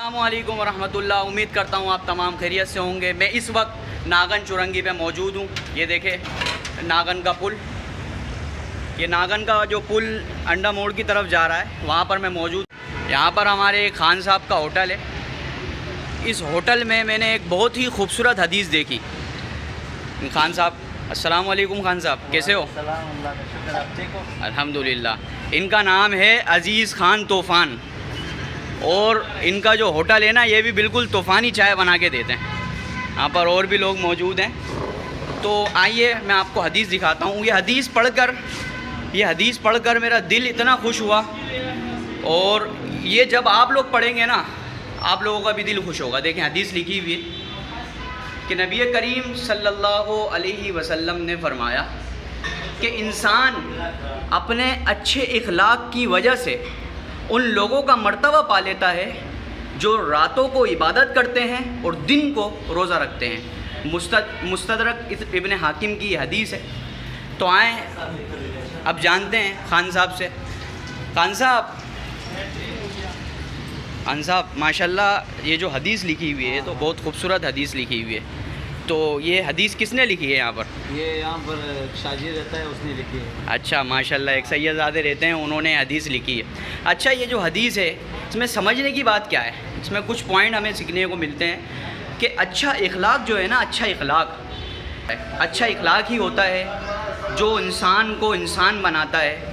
अस्सलामु अलैकुम वरहमतुल्लाह। उम्मीद करता हूँ आप तमाम खैरियत से होंगे। मैं इस वक्त नागन चुरंगी पे मौजूद हूँ। ये देखें नागन का पुल, ये नागन का जो पुल अंडा मोड़ की तरफ जा रहा है, वहाँ पर मैं मौजूद। यहाँ पर हमारे खान साहब का होटल है। इस होटल में मैंने एक बहुत ही खूबसूरत हदीस देखी। खान साहब, अस्सलामु अलैकुम। खान साहब कैसे हो? अल्हम्दुलिल्लाह। इनका नाम है अज़ीज़ खान तूफ़ान, और इनका जो होटल है ना, ये भी बिल्कुल तूफ़ानी चाय बना के देते हैं। यहाँ पर और भी लोग मौजूद हैं, तो आइए मैं आपको हदीस दिखाता हूँ। ये हदीस पढ़कर मेरा दिल इतना खुश हुआ, और ये जब आप लोग पढ़ेंगे ना, आप लोगों का भी दिल खुश होगा। देखें हदीस लिखी हुई है कि नबी करीम सल्लल्लाहु अलैहि वसल्लम ने फरमाया कि इंसान अपने अच्छे इखलाक की वजह से उन लोगों का मर्तबा पा लेता है जो रातों को इबादत करते हैं और दिन को रोज़ा रखते हैं। मुस्तदरक इब्न हाकिम की हदीस है। तो आएँ अब जानते हैं खान साहब से। खान साहब माशाल्लाह, ये जो हदीस लिखी हुई है तो बहुत खूबसूरत हदीस लिखी हुई है। तो ये हदीस किसने लिखी है यहाँ पर? ये यहाँ पर शाजी रहता है, उसने लिखी है। अच्छा माशाल्लाह, एक सैयदज़ादे रहते हैं, उन्होंने हदीस लिखी है। अच्छा, ये जो हदीस है इसमें समझने की बात क्या है? इसमें कुछ पॉइंट हमें सीखने को मिलते हैं कि अच्छा इखलाक जो है ना, अच्छा इखलाक ही होता है जो इंसान को इंसान बनाता है,